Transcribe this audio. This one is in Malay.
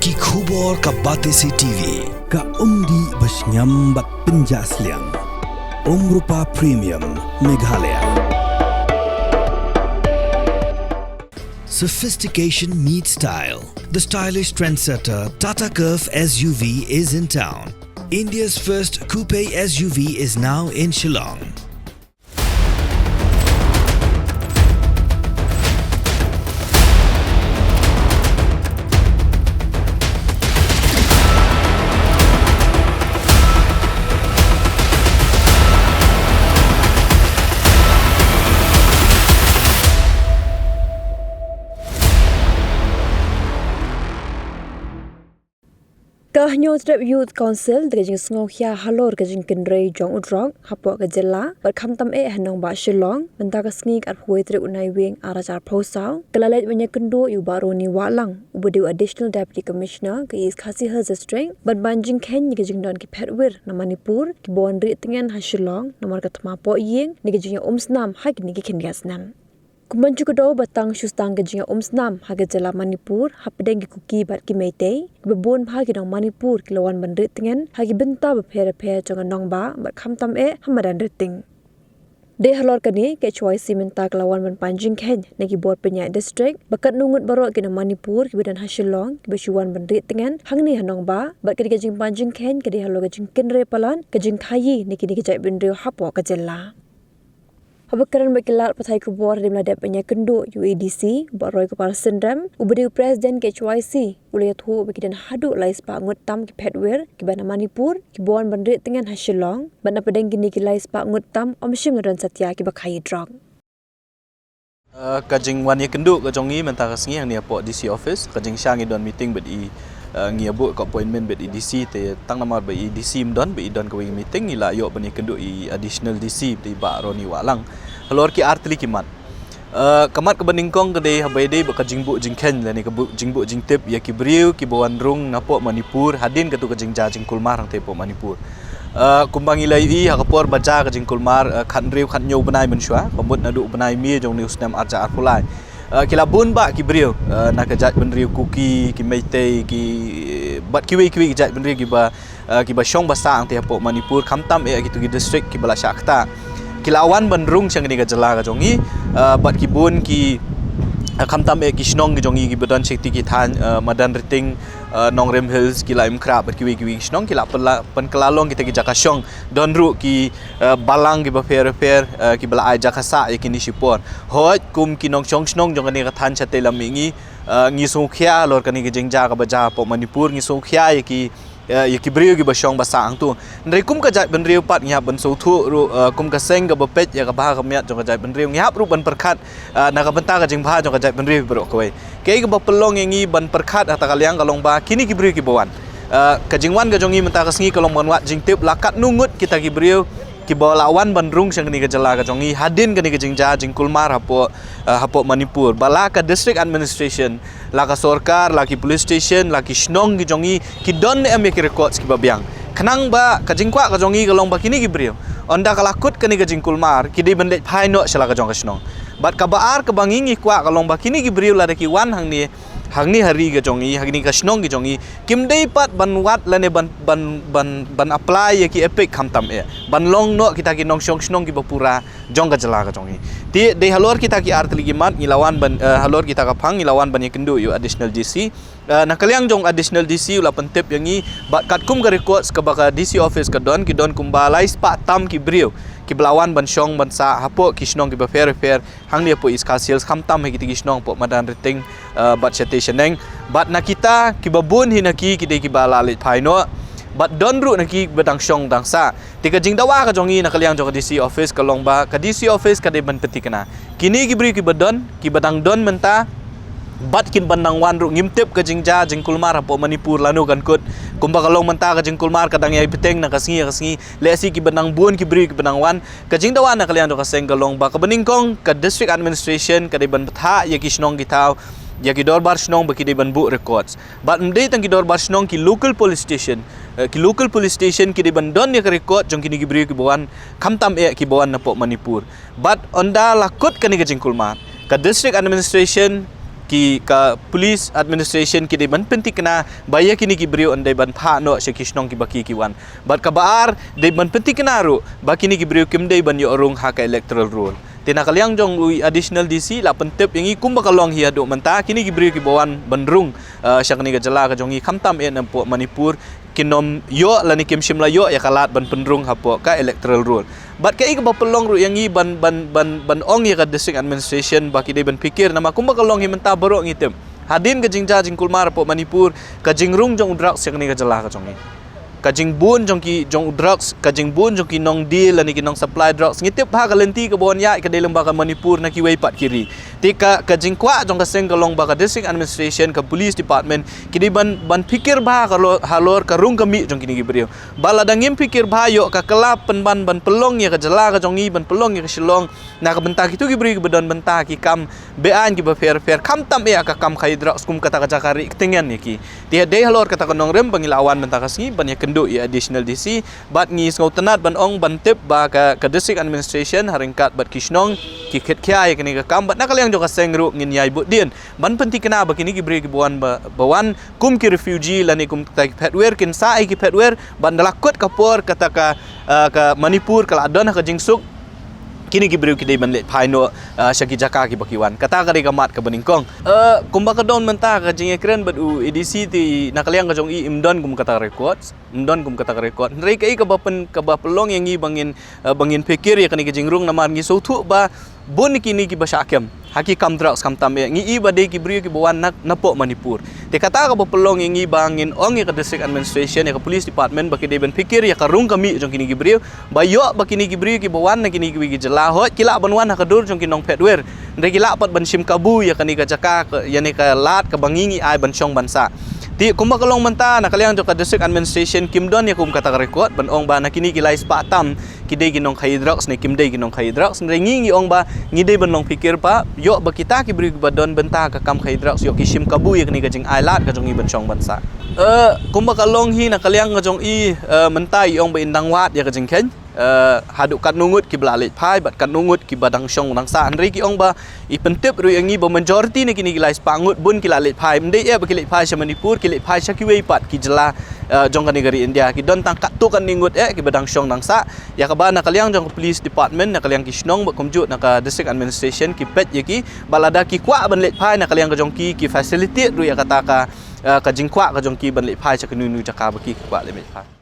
ki khubor ka Batesi TV ka umdi basnyam bat penjaslian Rupa Premium Meghalaya. Sophistication meets style. The stylish trendsetter Tata Curve SUV is in town. India's first coupe SUV is now in Shillong. Kahnya Trip Youth Council dengan sengohia halor kejing kendrai jong udrong hapok kejela berkamtam hanong ba Shillong mentaka sengik at huai trip unai wing arajar prosau kelalet banyak kendo yu baru ni walang ubediu additional deputy commissioner ke is khasi district ban banjing ken kejing don ki petwir na Manipur ki bon ri tengen ha Shillong nomor katma po yeng ni kejing umsnam hak ni ki kendiasnam Kumbancu kedua batang syustang kejinga umsnam haga jala Manipur hapdeng ki kuki bat ki meitei bebun bhagi dong Manipur kilawan bandrit tengen hagi benta bepere-pere jonga nongba bat khamtam hamadan riting de halor kani ke choice menta kilawan ban panjing ken negi board penyak district bakat nungut barok ki Manipur ki bidan Shillong ki besuan bandrit tengen hangni hanongba bat ki kejing panjing ken ki halor kejing kenre palan kejing thayi niki jai bendrio hapo kajela Habakaran bakilat patai kubor di meladap banyak kendo UADC baroy kepala sendram ubediu presiden KHYC ulayat hu bagidan hadu lais pa ngut tam ki petwer ki bana Manipur ki bon bandrit tengan Shillong bana pedeng gini ki lais pa ngut tam omshim naran satya ki bakai drug kajing wan ye kendo kajongi mentara sengi yang ni apo DC office kajing syangi don meeting bedi ngiabu ko appointment bedi DC te tang namar bedi DC mdon bedi don ko meeting ila yo bani kendo i additional DC di ba roni walang halor ki artli kimat kamat ke beningkong ke dei habai ba kajingbu jingken lani ke jingbu jingtip ya ki briu ki bawan rung napo Manipur hadin ke tu kajing jajing kulmar hang tepo Manipur kumbang ilai i hakapor baca kajing kulmar khan riu khan nyau benai mensyua pemut nadu benai mi jong ni usnam arja arpulai kila bun ba ki briu na kajat benriu kuki ki meitei ki bat kiwi kajat benriu ki ba syong basa ang tepo Manipur khamtam gitu ki district ki bala syakta kilawan bandrung chang ni gajala ka jongi bat ki bun ki khamtam ki shnong ki jongi ki badan shakti ki than madan riting Nongrem Hills ki laim krab bat ki shnong ki la pen kelalong kita ki jakasyong donru ki balang ki ba fair ki bala ai jakasa yakini sipor hoj kum ki nong chong shnong jong ni ka than chate lamingi ngi sungkhya lor kani ki jengja ka baja po Manipur ngi sungkhya ki briu ki basyong basang tu ndai kum ka jat benriu pat ngap ban so thu ru kum ka seng ka bepet ya ka ba ka miat jong ka jat benriu ngap ru ban perkhat na ka benta ka jing ba jong ka jat benriu bro koi ke ka pelong ngi ban perkhat ata kaliang kalong ba kini ki briu ki bawan ka jingwan ka jongi menta ka sngi kalong ban wat jing tip lakat nungut kita ki briu ki lawan bandrung sang ni ka jala ka jongi hadin ka ni ka jingja jing kulmar hapo Manipur bala ka district administration la ka sorkar la ki police station la ki shnong ki jongi ki don ne ame ki records ki babyang khanang ba ka jingkwa ka jongi ka long ba kini ki brio onda ka lakut ka ni ka jing kulmar ki di bendet phai no shala ka jong ka shnong bat ka baar ka bangingi kwa ka long ba kini ki brio la ki wan hang ni hari ka jongi hang ni ka shnong ki jongi kim dei pat ban wat la ne ban apply ki epic khamtam ban long no kita ki nong shong shnong ki bapura jong ka jala ka jongi ti de halor kita ki artli ki mat ngilawan ban halor kita ka phang ngilawan ban ye kendo yu additional DC na kaliang jong additional DC ula pentip yangi bat kat kum ka records ka baka DC office ka don kumbalai spa tam ki brio ki belawan ban syong ban sa hapo ki shnong ki ba fair hang ni po iska sales khamtam he ki shnong po madan riting bat station neng bat na kita ki babun hinaki ki de ki balalit phaino bat donru naki bedang syong dangsa tika jing dawa ka jongi na kaliang jong DC office ka longba ka DC office ka de ban peti kana kini ki bri ki badon ki badang don menta bat kin bandang wan ru ngimtip ka jingja jing kulmar hapo Manipur lanu kan kut kumba kalong menta ka jing kulmar kadang yai peteng na kasngi lesi ki bandang bun ki bri ki bandang wan ka jing dawa na kaliang ka seng kalong ba ka beningkong ka district administration ka de ban batha ya ki shnong ki taw ya ki dorbar shnong ba ki de ban bu records bat mdei tang ki dorbar shnong ki local police station ki de ban don ya ka record jong kini ki bri ki bawan khamtam ki bawan na po Manipur bat onda lakut ka ni ka jing kulmar ka district administration ki ka police administration ki de ban penting kena baya kini ki brio andai ban pha no se kisnong ki baki ki wan bat ka baar de ban penting kena ru baki ni ki brio kim de ban yo rung ha ka electoral rule tina kalyang jong ui additional DC la pentep yang i kumba kalong hi adu menta kini ki brio ki bawan ban rung syakni ka jala ka jong i khamtam en po Manipur kinom yo lani kim shimla yo ya kalat ban penrung hapo ka electoral rule bat ka ik ba pelong ru yang i ban ong ya ka district administration baki de ban pikir nama kumba kalong hi menta baro ngitem hadin ka jingja jingkulmar po Manipur ka jingrung jong udrak syakni ka jala ka jong i kajing bun jong ki jong drugs kajing bun jong ki nong deal ani ki nong supply drugs ngitip ha kalenti ke bon ya ke dalam baka Manipur na ki wei pat kiri tika kajing kwa jong ka seng kalong baka district administration ka police department ki ban pikir ba kalau halor ka rung kami jong kini gibriu bala dangim pikir ba yo ka kelap ban pelong ya ka jela ka jong i ban pelong ya ka Shillong na ka bentak itu gibriu ke bedon bentak ki kam bean ki ba fair kam tam ya ka kam khai drugs kum kata ka jakari tengen ya ki dia de halor kata ka nong rem bangilawan bentak asngi ban ya do i additional DC bat ngi ngau tenat ban ong ban tip ba ka district administration haringkat bat kisnong ki khet khya ya kini ka kam bat nakaliang jo ka sengru ngin yai bu dien ban penting kena ba kini ki bri ki bawan kum ki refugee lani kum ta petwer kin sa ai ki petwer ban dalakot kapor kata ka Manipur kala adon ka jingsuk kini ki bri ki dei ban le phaino syaki jaka ki bakiwan kata ka ka mat ka beningkong kumba ka don menta ka jing ekren bat u EDC ti nakaliang ka jong i imdon kum kata records mdon kum kata record nrei kai ka ba pelong yang i bangin pikir ya kani jingrung namar ngi sothu ba bon kini ki basyakem haki kam drugs kam tam ngi i ba de ki brio ki bawan nak napo Manipur te kata ka ba pelong yang i bangin ong ya ka district administration ya ka police department ba ki de ben pikir ya ka rung kami jong kini ki brio ba yo ba kini ki brio ki bawan na kini ki jela hot kila banwan ha ka dur jong kinong petwer nrei kila pat ban sim kabu ya kani ka jaka ya ni ka lat ka bangingi ai ban syong bansa ti kumba kalong menta nakaliang jo ka district administration kimdon ya kum kata record ban ong ba nakini kilai spatam kidai ginong hydrox ne kimdai ginong hydrox ngi ong ba ngidai ban long pikir pa yo ba kita ki bri ba don benta ka kam hydrox yo kishim kabu ya kini ka jing ailat ka jong i ban chong bansa kumba kalong hi nakaliang ka jong i menta i ong ba indang wat ya ka jing ken haduk kat nungut ki blalit phai bat kat nungut ki badang syong nang sa anri ki ong ba i pentep ru yang i ba majority ne kini gilai spangut bun ki lalit phai mde ya ba ki lit phai sa Manipur ki lit phai sa ki wei pat ki jela jong ka negeri India ki don tang kat tu kan ningut ki badang syong nang sa ya ka ba na kaliang jong police department na kaliang ki snong ba komjut na ka district administration ki pet ye ki balada ki kwa ban lit phai na kaliang ka jong ki facilitate ru ya kata ka jingkwa ka jong ki ban lit phai sa ki nu jaka ba ki kwa le mit phai